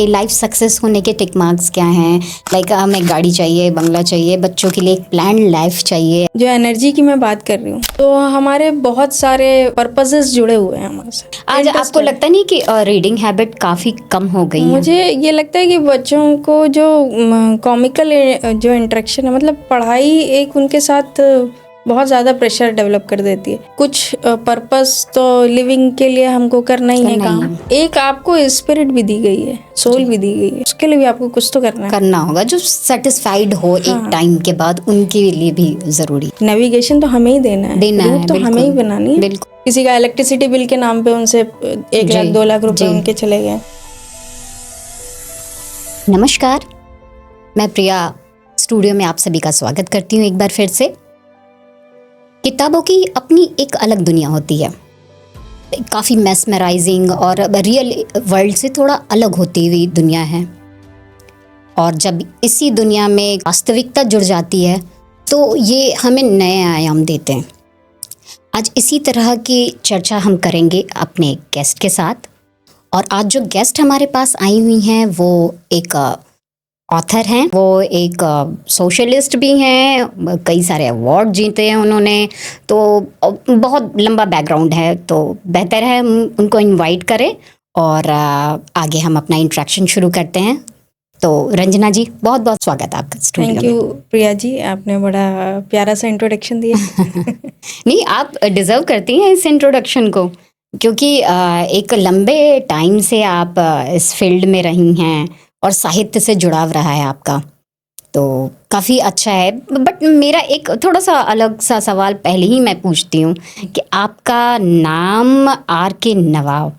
Life success होने के टिक marks क्या हैं? लाइक हमें गाड़ी चाहिए, बंगला चाहिए, बच्चों के लिए एक प्लान लाइफ चाहिए। जो एनर्जी की मैं बात कर रही हूँ, तो हमारे बहुत सारे पर्पसेस जुड़े हुए हैं हमारे से। आज आपको लगता नहीं कि रीडिंग हैबिट काफ़ी कम हो गई है? मुझे ये लगता है कि बच्चों को जो कॉमिकल जो इंटरेक्शन है, मतलब पढ़ाई एक उनके साथ बहुत ज़्यादा प्रेशर डेवलप कर देती है। कुछ पर्पस तो लिविंग के लिए हमको करना ही है काम। एक आपको स्पिरिट भी दी गई है, सोल भी दी गई है, उसके लिए भी आपको कुछ तो करना होगा जो सेटिस्फाइड हो एक टाइम के बाद, उनके लिए भी ज़रूरी। नेविगेशन तो हमें ही देना है, तो हमें ही बनानी है। किसी का इलेक्ट्रिसिटी बिल के नाम पे उनसे 1 लाख 2 लाख रुपए उनके चले गए। नमस्कार, मैं प्रिया स्टूडियो में आप सभी का स्वागत करती हूँ एक बार फिर से। किताबों की अपनी एक अलग दुनिया होती है, काफ़ी मेस्मराइजिंग और रियल वर्ल्ड से थोड़ा अलग होती हुई दुनिया है। और जब इसी दुनिया में वास्तविकता जुड़ जाती है तो ये हमें नए आयाम देते हैं। आज इसी तरह की चर्चा हम करेंगे अपने गेस्ट के साथ। और आज जो गेस्ट हमारे पास आई हुई हैं वो एक ऑथर हैं, वो एक सोशलिस्ट भी हैं, कई सारे अवार्ड जीते हैं उन्होंने, तो बहुत लंबा बैकग्राउंड है। तो बेहतर है हम उनको इनवाइट करें और आगे हम अपना इंटरेक्शन शुरू करते हैं। तो रंजना जी, बहुत बहुत स्वागत है आपका स्टूडियो में। थैंक यू प्रिया जी, आपने बड़ा प्यारा सा इंट्रोडक्शन दिया। नहीं, आप डिज़र्व करती हैं इस इंट्रोडक्शन को, क्योंकि एक लंबे टाइम से आप इस फील्ड में रही हैं और साहित्य से जुड़ाव रहा है आपका, तो काफ़ी अच्छा है। बट मेरा एक थोड़ा सा अलग सा सवाल पहले ही मैं पूछती हूँ कि आपका नाम R.K. नवाब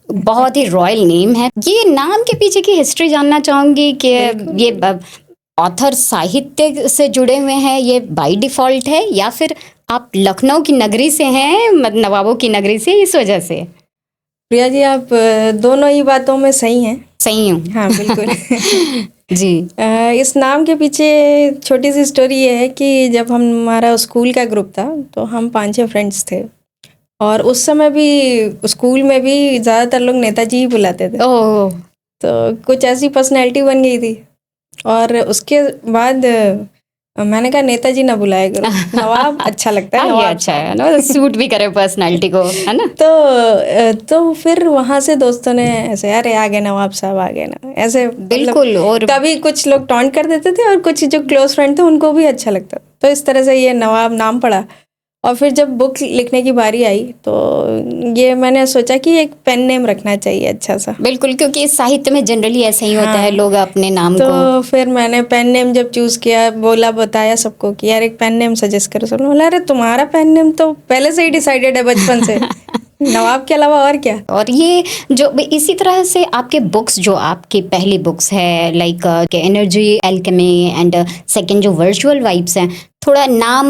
बहुत ही रॉयल नेम है। ये नाम के पीछे की हिस्ट्री जानना चाहूँगी कि ये ऑथर साहित्य से जुड़े हुए हैं, ये बाय डिफ़ॉल्ट है, या फिर आप लखनऊ की नगरी से हैं, नवाबों की नगरी से, इस वजह से? प्रिया जी, आप दोनों ही बातों में सही हैं। सही हूँ? हाँ, बिल्कुल। जी। इस नाम के पीछे छोटी सी स्टोरी ये है कि जब हमारा स्कूल का ग्रुप था तो हम 5-6 फ्रेंड्स थे, और उस समय भी स्कूल में भी ज़्यादातर लोग नेताजी ही बुलाते थे। ओह। तो कुछ ऐसी पर्सनैलिटी बन गई थी, और उसके बाद मैंने कहा नेताजी ना बुलाया करो, नवाब अच्छा लगता है। नवाब अच्छा है ना, सूट भी करे पर्सनालिटी को, है ना। तो फिर वहाँ से दोस्तों ने ऐसे, अरे आ गए नवाब साहब, आ गए ना, ऐसे बिल्कुल। और कभी कुछ लोग टॉन्ट कर देते थे और कुछ जो क्लोज फ्रेंड थे उनको भी अच्छा लगता, तो इस तरह से ये नवाब नाम पड़ा। और फिर जब बुक लिखने की बारी आई तो ये मैंने सोचा कि एक पेन नेम रखना चाहिए अच्छा सा। बिल्कुल, क्योंकि साहित्य में जनरली ऐसा ही होता है, लोग अपने नाम तो को। फिर मैंने पेन नेम जब चूज़ किया, बताया सबको कि यार एक पेन नेम सजेस्ट करो। सब बोला, अरे तुम्हारा पेन नेम तो पहले से ही डिसाइडेड है बचपन से, नवाब के अलावा और क्या। और ये जो इसी तरह से आपके बुक्स, जो आपकी पहली बुक्स है like energy, alchemy and second जो वर्चुअल वाइब्स हैं, थोड़ा नाम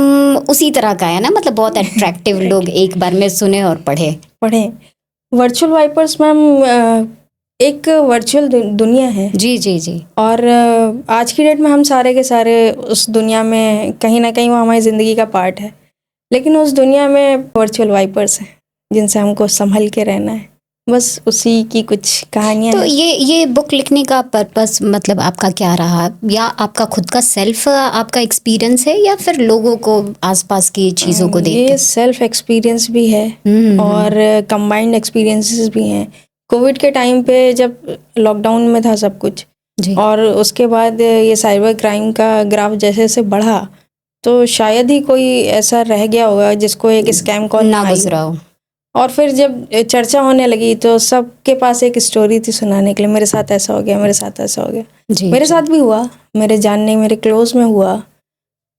उसी तरह का है ना, मतलब बहुत अट्रैक्टिव। लोग एक बार में सुने और पढ़े। वर्चुअल वाइपर्स मैम एक वर्चुअल दुनिया है। जी जी जी। और आज की डेट में हम सारे के सारे उस दुनिया में कहीं ना कहीं वो हमारी ज़िंदगी का पार्ट है, लेकिन उस दुनिया में वर्चुअल वाइपर्स हैं जिनसे हमको संभल के रहना है, बस उसी की कुछ कहानियाँ। तो ये बुक लिखने का पर्पस मतलब आपका क्या रहा, या आपका खुद का सेल्फ आपका एक्सपीरियंस है, या फिर लोगों को आसपास की चीज़ों को देख? ये सेल्फ एक्सपीरियंस भी है और कंबाइंड एक्सपीरियंसेस भी हैं। कोविड के टाइम पे जब लॉकडाउन में था सब कुछ जी। और उसके बाद ये साइबर क्राइम का ग्राफ जैसे जैसे बढ़ा, तो शायद ही कोई ऐसा रह गया होगा जिसको एक स्कैम कॉल ना गुजरा हो। और फिर जब चर्चा होने लगी तो सबके पास एक स्टोरी थी सुनाने के लिए, मेरे साथ ऐसा हो गया, मेरे साथ ऐसा हो गया। मेरे साथ भी हुआ, मेरे जानने मेरे क्लोज में हुआ।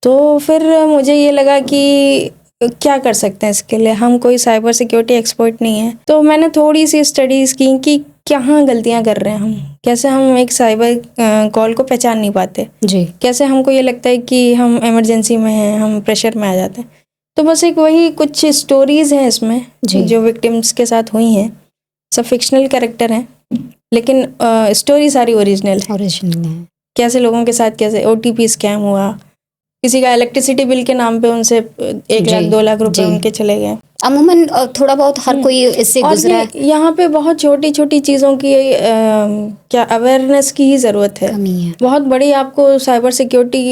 तो फिर मुझे ये लगा कि क्या कर सकते हैं इसके लिए, हम कोई साइबर सिक्योरिटी एक्सपर्ट नहीं है। तो मैंने थोड़ी सी स्टडीज़ की कि कहाँ गलतियाँ कर रहे हैं हम, कैसे हम एक साइबर कॉल को पहचान नहीं पाते जी, कैसे हमको ये लगता है कि हम इमरजेंसी में हैं, हम प्रेशर में आ जाते हैं। तो बस एक वही कुछ स्टोरीज़ हैं इसमें जो विक्टिम्स के साथ हुई हैं। सब फिक्शनल कैरेक्टर हैं, लेकिन स्टोरी सारी ओरिजिनल है। कैसे लोगों के साथ कैसे OTP स्कैम हुआ, किसी का इलेक्ट्रिसिटी बिल के नाम पे उनसे 1 लाख 2 लाख रुपए उनके चले गए। अमूमन थोड़ा बहुत हर कोई इससे और गुजरा है। यहाँ पे बहुत छोटी छोटी चीज़ों की क्या अवेयरनेस की ही ज़रूरत है। कमी है। बहुत बड़ी आपको साइबर सिक्योरिटी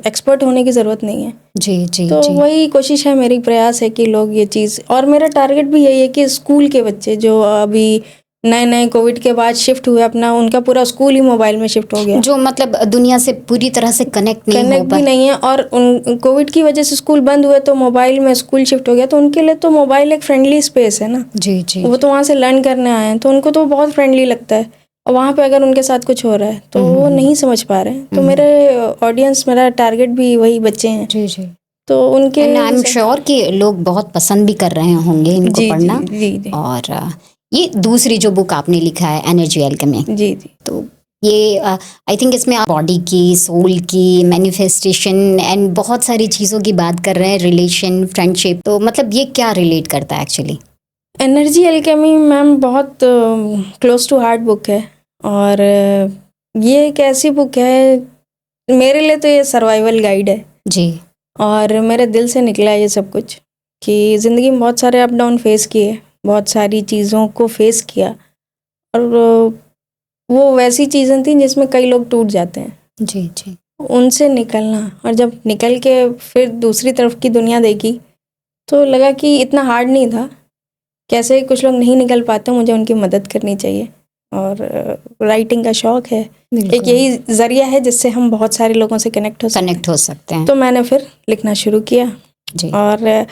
एक्सपर्ट होने की ज़रूरत नहीं है। जी जी तो जी। वही कोशिश है, मेरी प्रयास है कि लोग ये चीज़, और मेरा टारगेट भी यही है कि स्कूल के बच्चे जो अभी नए नए कोविड के बाद शिफ्ट हुए, अपना उनका पूरा स्कूल ही मोबाइल में शिफ्ट हो गया, जो मतलब दुनिया से पूरी तरह से कनेक्ट नहीं हो कनेक्ट भी पाए। नहीं है, और उन कोविड की वजह से स्कूल बंद हुए तो मोबाइल में स्कूल शिफ्ट हो गया, तो उनके लिए तो मोबाइल एक फ्रेंडली स्पेस है ना। जी जी। वो तो वहाँ से लर्न करने आए हैं, तो उनको तो बहुत फ्रेंडली लगता है, और वहाँ पे अगर उनके साथ कुछ हो रहा है तो वो नहीं समझ पा रहे हैं। तो मेरे ऑडियंस, मेरा टारगेट भी वही बच्चे हैं। जी जी। तो उनके एंड आई एम श्योर कि लोग बहुत पसंद भी कर रहे होंगे इनको जी पढ़ना। जी जी और ये दूसरी जो बुक आपने लिखा है एनर्जी एल्केमी, जी जी। तो ये आई थिंक इसमें आप बॉडी की, सोल की, मैनिफेस्टेशन एंड बहुत सारी चीज़ों की बात कर रहे हैं, रिलेशन, फ्रेंडशिप। तो मतलब ये क्या रिलेट करता है एक्चुअली? एनर्जी एल्केमी मैम बहुत क्लोज टू हार्ट बुक है, और ये एक ऐसी बुक है, मेरे लिए तो ये सर्वाइवल गाइड है जी। और मेरे दिल से निकला है ये सब कुछ, कि ज़िंदगी में बहुत सारे अप डाउन फेस किए, बहुत सारी चीज़ों को फेस किया, और वो वैसी चीज़ें थी जिसमें कई लोग टूट जाते हैं। जी जी। उनसे निकलना, और जब निकल के फिर दूसरी तरफ की दुनिया देखी तो लगा कि इतना हार्ड नहीं था, कैसे कुछ लोग नहीं निकल पाते, मुझे उनकी मदद करनी चाहिए। और राइटिंग का शौक है, एक यही ज़रिया है जिससे हम बहुत सारे लोगों से कनेक्ट हो सकते हैं। तो मैंने फिर लिखना शुरू किया जी। और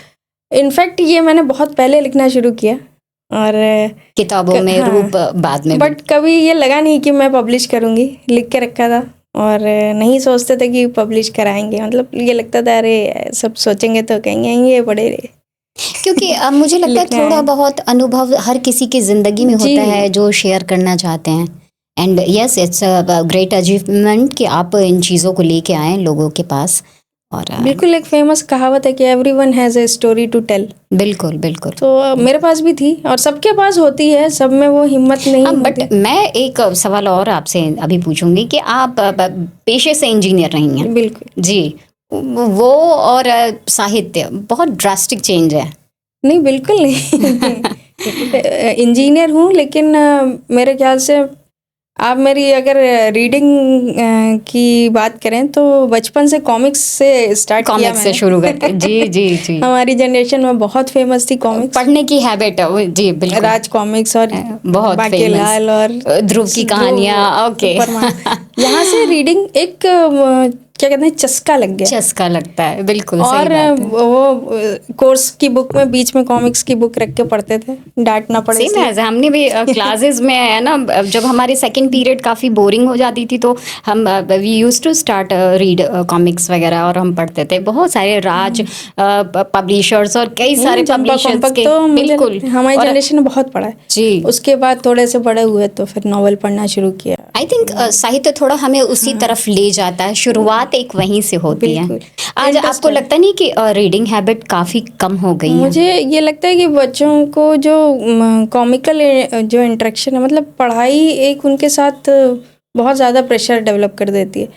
इनफैक्ट ये मैंने बहुत पहले लिखना शुरू किया, और किताबों में रूप बाद में, बट कभी ये लगा नहीं कि मैं पब्लिश करूँगी। लिख के रखा था और नहीं सोचते थे कि पब्लिश कराएंगे, मतलब ये लगता था अरे सब सोचेंगे तो कहेंगे ये बड़े रे। क्योंकि मुझे लगता है थोड़ा बहुत अनुभव हर किसी की ज़िंदगी में होता है जो शेयर करना चाहते हैं। And yes, it's a great achievement कि आप इन चीज़ों को लेके आए लोगों के पास। और बिल्कुल एक फेमस कहावत है कि everyone has a story to tell. बिल्कुल बिल्कुल। तो मेरे पास भी थी और सबके पास होती है, सब में वो हिम्मत नहीं होती। बट मैं एक सवाल और आपसे अभी पूछूंगी कि आप पेशे से इंजीनियर रही हैं। बिल्कुल जी। वो और साहित्य बहुत ड्रास्टिक चेंज है। नहीं बिल्कुल नहीं। इंजीनियर हूँ, लेकिन मेरे ख्याल से आप मेरी अगर रीडिंग की बात करें तो बचपन से कॉमिक्स से स्टार्ट किया मैंने। कॉमिक्स से शुरू करके। जी जी जी। हमारी जनरेशन में बहुत फेमस थी कॉमिक्स, पढ़ने की हैबिट है। जी बिल्कुल। राज कॉमिक्स और बहुत बाकेलाल और ध्रुव की कहानियाँ। ओके। यहाँ से रीडिंग एक क्या कहते हैं चस्का लग गया। चस्का लगता है, बिल्कुल और सही बात है। वो कोर्स की बुक में बीच में कॉमिक्स की बुक रख के पढ़ते थे, डांटना पड़े। सेम है, हमने भी क्लासेस में है ना, जब हमारी सेकंड पीरियड काफ़ी बोरिंग हो जाती थी तो हम we used to start read comics वगैरह, और हम पढ़ते थे बहुत सारे राज पब्लिशर्स और कई सारे पब्लिशर्स के। तो बिल्कुल हमारी जनरेशन ने बहुत पढ़ा है। जी। उसके बाद थोड़े से बड़े हुए तो फिर नॉवल पढ़ना शुरू किया। आई थिंक साहित्य थोड़ा हमें उसी तरफ ले जाता है, शुरुआत एक वहीं से होती है। आज आपको लगता नहीं कि रीडिंग हैबिट काफ़ी कम हो गई है? मुझे ये लगता है कि बच्चों को जो कॉमिकल जो इंटरेक्शन है, मतलब पढ़ाई एक उनके साथ बहुत ज़्यादा प्रेशर डेवलप कर देती है,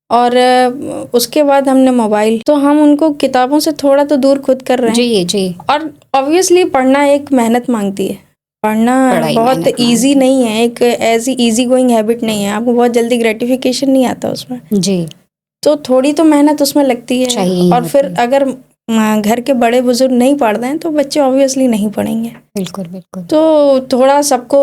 और उसके बाद हमने मोबाइल, तो हम उनको किताबों से थोड़ा तो दूर खुद कर रहे हैं। जी जी। और ऑब्वियसली पढ़ना एक मेहनत मांगती है, पढ़ना बहुत इजी नहीं है, एक ऐसी इजी गोइंग हैबिट नहीं है, आपको बहुत जल्दी ग्रेटिफिकेशन नहीं आता उसमें। जी। तो थोड़ी तो मेहनत उसमें लगती है, और फिर अगर घर के बड़े बुजुर्ग नहीं पढ़ रहे हैं तो बच्चे ऑब्वियसली नहीं पढ़ेंगे। बिल्कुल बिल्कुल। तो थोड़ा सबको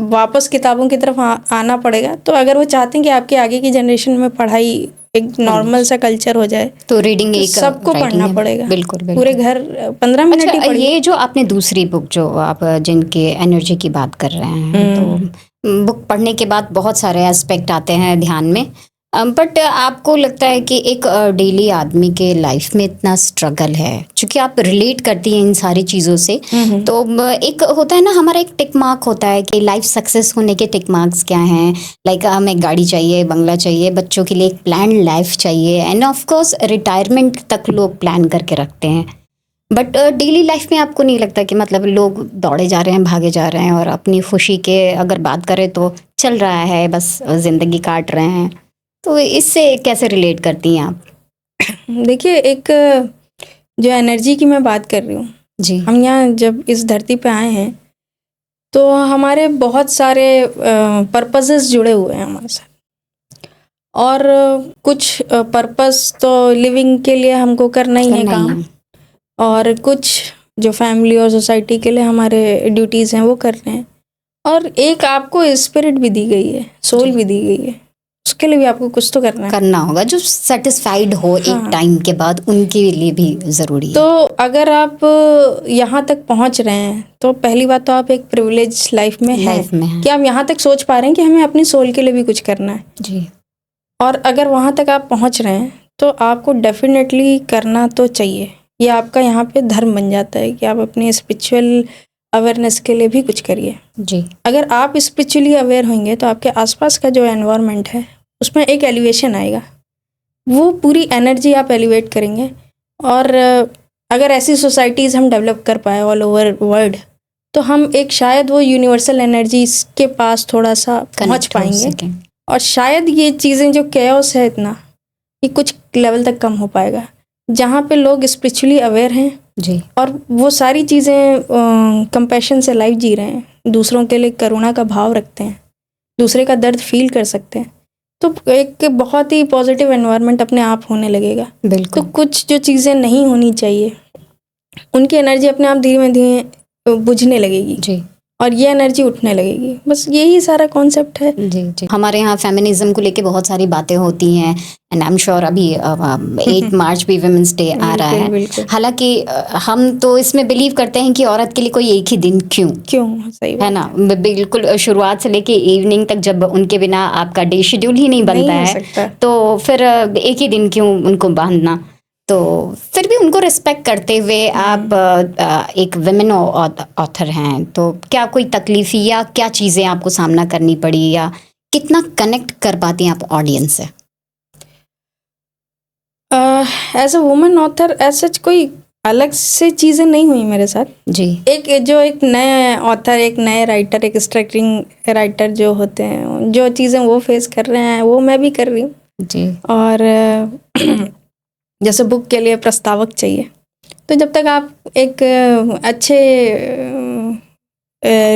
वापस किताबों की तरफ आना पड़ेगा। तो अगर वो चाहते हैं कि आपके आगे की जनरेशन में पढ़ाई एक नॉर्मल सा कल्चर हो जाए, तो रीडिंग एक सबको पढ़ना पड़ेगा। बिल्कुल बिल्कुल। पूरे घर 15 मिनट ही पढ़िए। ये जो आपने दूसरी बुक जो आप जिनके एनर्जी की बात कर रहे हैं, तो बुक पढ़ने के बाद बहुत सारे एस्पेक्ट आते हैं ध्यान में, बट आपको लगता है कि एक डेली आदमी के लाइफ में इतना स्ट्रगल है, क्योंकि आप रिलेट करती हैं इन सारी चीज़ों से, तो एक होता है ना हमारा एक टिक मार्क होता है कि लाइफ सक्सेस होने के टिक मार्क्स क्या हैं, लाइक हमें गाड़ी चाहिए, बंगला चाहिए, बच्चों के लिए एक प्लान लाइफ चाहिए, एंड ऑफ कोर्स रिटायरमेंट तक लोग प्लान करके रखते हैं। बट डेली लाइफ में आपको नहीं लगता कि मतलब लोग दौड़े जा रहे हैं, भागे जा रहे हैं, और अपनी खुशी के अगर बात करें तो चल रहा है, बस ज़िंदगी काट रहे हैं, तो इससे कैसे रिलेट करती हैं आप? देखिए, एक जो एनर्जी की मैं बात कर रही हूँ, जी हम यहाँ जब इस धरती पे आए हैं तो हमारे बहुत सारे पर्पसेस जुड़े हुए हैं हमारे साथ, और कुछ पर्पस तो लिविंग के लिए हमको करना ही है करना ही काम, है। और कुछ जो फैमिली और सोसाइटी के लिए हमारे ड्यूटीज़ हैं वो कर रहे हैं, और एक आपको स्पिरिट भी दी गई है, सोल भी दी गई है, उसके लिए भी आपको कुछ तो करना है। करना होगा जो सेटिस्फाइड हो एक हाँ। टाइम के बाद, उनके लिए भी ज़रूरी तो है। अगर आप यहाँ तक पहुँच रहे हैं तो पहली बात तो आप एक प्रिविलेज लाइफ में हैं लाइफ में है। कि आप यहाँ तक सोच पा रहे हैं कि हमें अपनी सोल के लिए भी कुछ करना है। जी और अगर वहाँ तक आप पहुँच रहे हैं तो आपको डेफिनेटली करना तो चाहिए। ये आपका यहाँ पे धर्म बन जाता है कि आप अपनी स्पिरिचुअल अवेयरनेस के लिए भी कुछ करिए। जी अगर आप स्पिरिचुअली अवेयर होंगे तो आपके आसपास का जो एनवायरनमेंट है उसमें एक एलिवेशन आएगा, वो पूरी एनर्जी आप एलिवेट करेंगे। और अगर ऐसी सोसाइटीज़ हम डेवलप कर पाए ऑल ओवर वर्ल्ड तो हम एक शायद वो यूनिवर्सल एनर्जी के पास थोड़ा सा पहुँच कनेक्ट हो पाएंगे, सके। और शायद ये चीज़ें जो कैओस है इतना, ये कुछ लेवल तक कम हो पाएगा जहाँ पे लोग स्पिरिचुअली अवेयर हैं जी और वो सारी चीज़ें कंपैशन से लाइफ जी रहे हैं, दूसरों के लिए करुणा का भाव रखते हैं, दूसरे का दर्द फील कर सकते हैं, तो एक बहुत ही पॉजिटिव एनवायरनमेंट अपने आप होने लगेगा। तो बिल्कुल कुछ जो चीज़ें नहीं होनी चाहिए उनकी एनर्जी अपने आप धीमे धीमे बुझने लगेगी जी और ये एनर्जी उठने लगेगी। बस यही सारा कॉन्सेप्ट है। जी जी हमारे यहाँ फेमिनिज्म को लेके बहुत सारी बातें होती हैं, एंड आई एम श्योर अभी 8 मार्च भी वुमेन्स डे आ रहा है। बिल्कुल। हालांकि हम तो इसमें बिलीव करते हैं कि औरत के लिए कोई एक ही दिन क्यों, सही है बात ना, बिल्कुल शुरुआत से लेके इवनिंग तक, जब उनके बिना आपका डे शेड्यूल ही नहीं बनता हो है सकता। तो फिर एक ही दिन क्यों उनको बांधना। तो फिर भी उनको रिस्पेक्ट करते हुए आप एक विमेन ऑथर हैं, तो क्या कोई तकलीफी या क्या चीज़ें आपको सामना करनी पड़ी, या कितना कनेक्ट कर पाती हैं आप ऑडियंस से? As a woman author as such कोई अलग से चीज़ें नहीं हुई मेरे साथ जी एक नए ऑथर, एक नए राइटर, एक स्ट्रगलिंग राइटर जो होते हैं, जो चीज़ें वो फेस कर रहे हैं वो मैं भी कर रही हूँ। जी और जैसे बुक के लिए प्रस्तावक चाहिए, तो जब तक आप एक अच्छे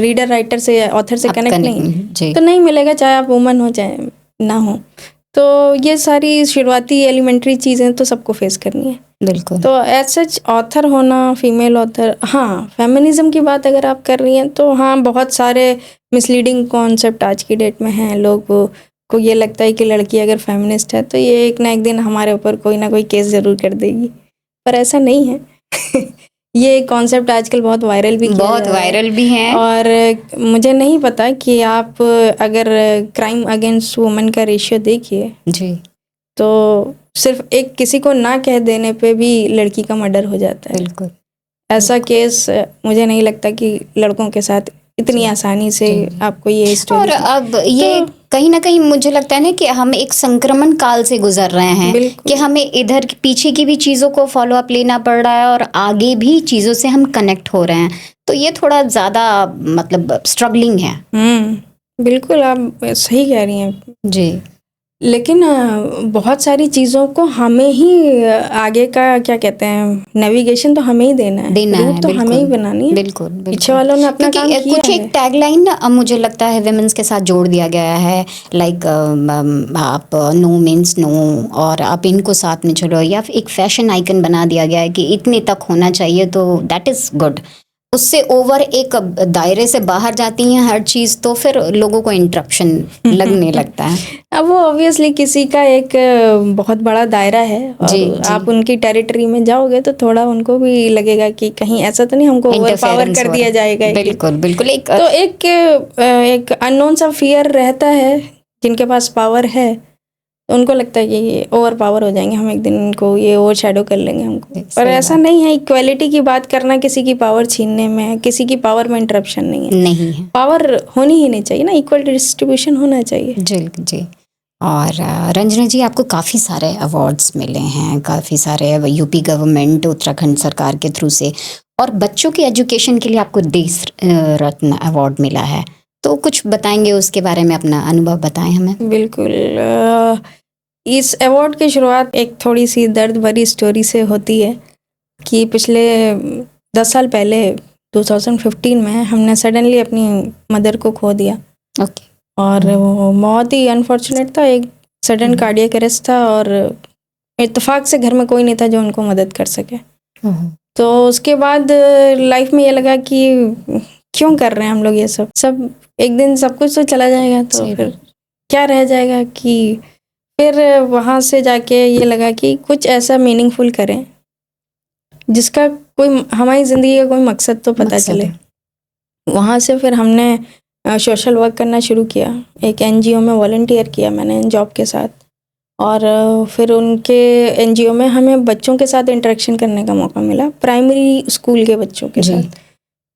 रीडर राइटर से, ऑथर से कनेक्ट नहीं तो नहीं मिलेगा, चाहे आप वुमन हो चाहे ना हो। तो ये सारी शुरुआती एलिमेंट्री चीज़ें तो सबको फेस करनी है। बिल्कुल। तो एज सच ऑथर होना, फीमेल ऑथर, हाँ फेमिनिज्म की बात अगर आप कर रही हैं तो हाँ बहुत सारे मिसलीडिंग कॉन्सेप्ट आज की डेट में हैं। लोगों को ये लगता है कि लड़की अगर फेमिनिस्ट है तो ये एक ना एक दिन हमारे ऊपर कोई ना कोई केस ज़रूर कर देगी, पर ऐसा नहीं है। ये कॉन्सेप्ट आजकल बहुत वायरल भी हैं। और मुझे नहीं पता कि आप अगर क्राइम अगेंस्ट वुमेन का रेशियो देखिए जी तो सिर्फ एक किसी को ना कह देने पे भी लड़की का मर्डर हो जाता है। बिल्कुल। ऐसा केस मुझे नहीं लगता कि लड़कों के साथ इतनी आसानी से आपको ये स्टोरी। और अब ये कहीं ना कहीं मुझे लगता है ना कि हम एक संक्रमण काल से गुजर रहे हैं कि हमें इधर पीछे की भी चीज़ों को फॉलो अप लेना पड़ रहा है और आगे भी चीज़ों से हम कनेक्ट हो रहे हैं, तो ये थोड़ा ज़्यादा मतलब स्ट्रगलिंग है। बिल्कुल आप सही कह रही हैं जी। लेकिन बहुत सारी चीज़ों को हमें ही आगे का क्या कहते हैं नेविगेशन तो हमें ही देना है, रूट तो हमें ही बनानी है। बिल्कुल पीछे वालों ने अपना काम किया कुछ एक टैगलाइन मुझे लगता है विमेंस के साथ जोड़ दिया गया है, लाइक आप नो मीन्स नो, और आप इनको साथ में चलो, या एक फैशन आइकन बना दिया गया है कि इतने तक होना चाहिए, तो दैट इज़ गुड। उससे ओवर एक दायरे से बाहर जाती हैं हर चीज़ तो फिर लोगों को इंटरप्शन लगने लगता है। अब वो ऑब्वियसली किसी का एक बहुत बड़ा दायरा है और आप उनकी टेरिटरी में जाओगे तो थोड़ा उनको भी लगेगा कि कहीं ऐसा तो नहीं हमको ओवर पावर कर दिया जाएगा। बिल्कुल बिल्कुल। एक अननोन सा फियर रहता है जिनके पास पावर है, उनको लगता है कि ये ओवर पावर हो जाएंगे, हम एक दिन इनको ये ओवर शैडो कर लेंगे हमको, पर ऐसा नहीं है। इक्वालिटी की बात करना किसी की पावर छीनने में, किसी की पावर में इंटरप्शन नहीं है। पावर होनी ही नहीं चाहिए ना, इक्वल डिस्ट्रीब्यूशन होना चाहिए। जी। और रंजना जी, आपको काफ़ी सारे अवार्ड्स मिले हैं, काफ़ी सारे यूपी गवर्नमेंट, उत्तराखंड सरकार के थ्रू से, और बच्चों की एजुकेशन के लिए आपको देश रत्न अवार्ड मिला है, तो कुछ बताएंगे उसके बारे में, अपना अनुभव बताएं हमें। बिल्कुल। इस अवार्ड की शुरुआत एक थोड़ी सी दर्द भरी स्टोरी से होती है कि पिछले 10 साल पहले 2015 में हमने सडनली अपनी मदर को खो दिया। ओके। और वो बहुत ही अनफॉर्चुनेट था, एक सडन कार्डियक अरेस्ट था और इत्तेफाक से घर में कोई नहीं था जो उनको मदद कर सके। तो उसके बाद लाइफ में ये लगा कि क्यों कर रहे हैं हम लोग ये सब एक दिन सब कुछ तो चला जाएगा, तो फिर क्या रह जाएगा। कि फिर वहाँ से जाके ये लगा कि कुछ ऐसा मीनिंगफुल करें जिसका कोई हमारी ज़िंदगी का कोई मकसद तो पता चले। वहाँ से फिर हमने सोशल वर्क करना शुरू किया। एक एनजीओ में वॉलंटियर किया मैंने जॉब के साथ, और फिर उनके एनजीओ में हमें बच्चों के साथ इंटरेक्शन करने का मौका मिला, प्राइमरी स्कूल के बच्चों के साथ।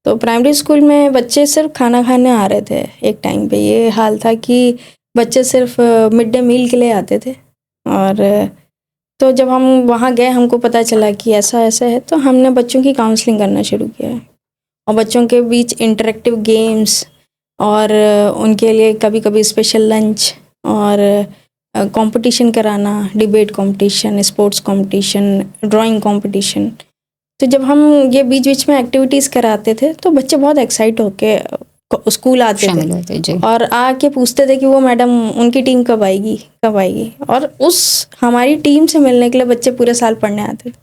तो प्राइमरी स्कूल में बच्चे सिर्फ खाना खाने आ रहे थे। एक टाइम पे ये हाल था कि बच्चे सिर्फ मिड डे मील के लिए आते थे। और तो जब हम वहाँ गए हमको पता चला कि ऐसा ऐसा है, तो हमने बच्चों की काउंसलिंग करना शुरू किया और बच्चों के बीच इंटरेक्टिव गेम्स और उनके लिए कभी कभी स्पेशल लंच और कंपटीशन कराना, debate competition, sports competition, drawing competition. तो जब हम ये बीच बीच में एक्टिविटीज़ कराते थे तो बच्चे बहुत एक्साइट होके स्कूल आते थे और आके पूछते थे कि वो मैडम उनकी टीम कब आएगी। और उस हमारी टीम से मिलने के लिए बच्चे पूरे साल पढ़ने आते थे।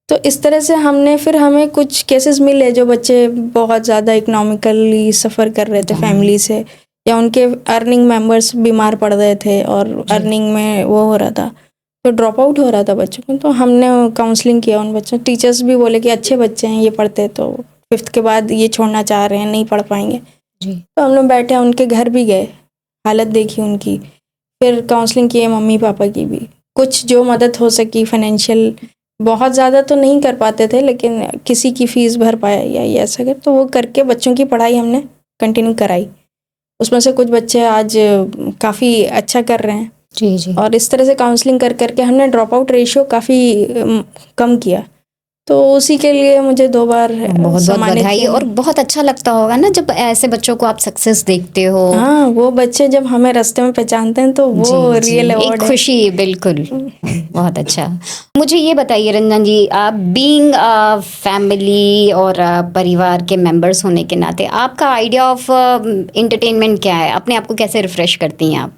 तो इस तरह से हमें कुछ केसेस मिले जो बच्चे बहुत ज़्यादा इकोनॉमिकली सफ़र कर रहे थे फैमिली से, या उनके अर्निंग मेंबर्स बीमार पड़ रहे थे और अर्निंग में वो हो रहा था, तो ड्रॉप आउट हो रहा था बच्चों को। तो हमने काउंसलिंग किया उन बच्चों। टीचर्स भी बोले कि अच्छे बच्चे हैं, ये पढ़ते, तो 5th के बाद ये छोड़ना चाह रहे हैं, नहीं पढ़ पाएंगे। तो हम लोग बैठे, उनके घर भी गए, हालत देखी उनकी, फिर काउंसलिंग किए मम्मी पापा की भी। कुछ जो मदद हो सकी फाइनेंशियल, बहुत ज़्यादा तो नहीं कर पाते थे, लेकिन किसी की फ़ीस भर पाया या ये ऐसा कर, तो वो करके बच्चों की पढ़ाई हमने कंटिन्यू कराई। उसमें से कुछ बच्चे आज काफ़ी अच्छा कर रहे हैं। जी। और इस तरह से काउंसलिंग कर करके हमने ड्रॉप आउट रेशियो काफ़ी कम किया। तो उसी के लिए मुझे 2 बार बहुत बधाई। और बहुत अच्छा लगता होगा ना जब ऐसे बच्चों को आप सक्सेस देखते हो। हाँ, वो बच्चे जब हमें रास्ते में पहचानते हैं तो वो रियल अवार्ड है। खुशी, बिल्कुल। बहुत अच्छा। मुझे ये बताइए रंजन जी, आप बीइंग फैमिली और परिवार के मेंबर्स होने के नाते आपका आइडिया ऑफ एंटरटेनमेंट क्या है? अपने आप को कैसे रिफ्रेश करती हैं आप?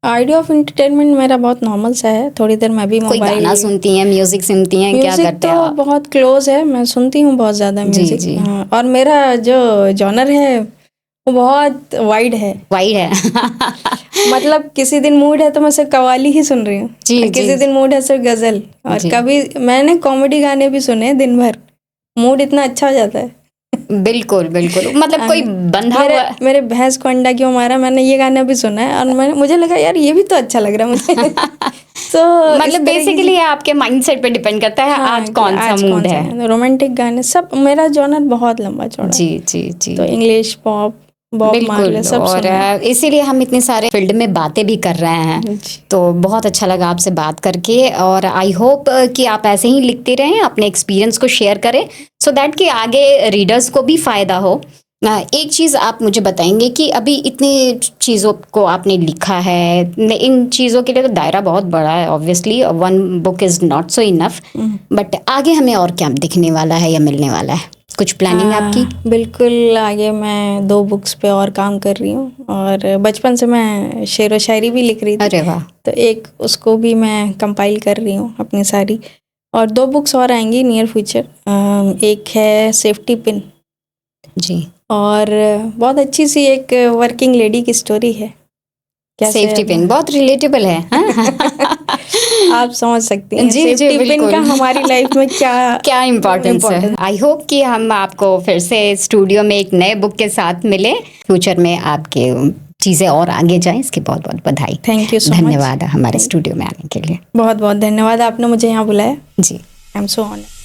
आइडिया ऑफ एंटरटेनमेंट मेरा बहुत नॉर्मल सा है। थोड़ी देर मैं भी मोबाइल, गाना सुनती हैं, म्यूजिक सुनती हैं, क्या करते हैं आप? बहुत क्लोज है, मैं सुनती हूँ बहुत ज़्यादा म्यूजिक। हाँ, और मेरा जो जॉनर है वो बहुत वाइड है। मतलब किसी दिन मूड है तो मैं सिर्फ कव्वाली ही सुन रही हूँ, किसी दिन मूड है सिर्फ गज़ल, और कभी मैंने कॉमेडी गाने भी सुने दिन भर। मूड इतना अच्छा हो जाता है। बिल्कुल मतलब कोई बंधा हुआ। मेरे भैंस को अंडा क्यों मारा, मैंने ये गाना भी सुना है और मुझे लगा यार ये भी तो अच्छा लग रहा है मुझे। तो मतलब बेसिकली आपके माइंडसेट पे डिपेंड करता है। हाँ, आज कौन सा मूड है। रोमांटिक गाने सब, मेरा जॉनर बहुत लंबा चौड़ा। जी। तो इंग्लिश, पॉप, बिल्कुल। और इसीलिए हम इतने सारे फील्ड में बातें भी कर रहे हैं। तो बहुत अच्छा लगा आपसे बात करके, और आई होप कि आप ऐसे ही लिखते रहें, अपने एक्सपीरियंस को शेयर करें, सो दैट कि आगे रीडर्स को भी फ़ायदा हो। एक चीज़ आप मुझे बताएंगे कि अभी इतनी चीज़ों को आपने लिखा है, इन चीज़ों के लिए तो दायरा बहुत बड़ा है। Obviously 1 book is not so enough, but आगे हमें और क्या दिखने वाला है या मिलने वाला है? कुछ प्लानिंग आपकी? बिल्कुल, आगे मैं 2 बुक्स पे और काम कर रही हूँ, और बचपन से मैं शेर व शायरी भी लिख रही थी। अरे वाह। तो एक उसको भी मैं कंपाइल कर रही हूँ अपनी सारी, और 2 बुक्स और आएंगी नियर फ्यूचर। एक है सेफ्टी पिन जी, और बहुत अच्छी सी एक वर्किंग लेडी की स्टोरी है। सेफ्टी पिन बहुत रिलेटेबल है। आप समझ सकती हैं सेफ्टी पिन का हमारी लाइफ में क्या इम्पोर्टेंस है। आई होप कि हम आपको फिर से स्टूडियो में एक नए बुक के साथ मिले, फ्यूचर में आपके चीज़ें और आगे जाएं। इसकी बहुत बहुत बधाई। Thank you so much. धन्यवाद हमारे स्टूडियो में आने के लिए। बहुत बहुत धन्यवाद, आपने मुझे यहाँ बुलाया। जी, आई एम सो ऑनर्ड।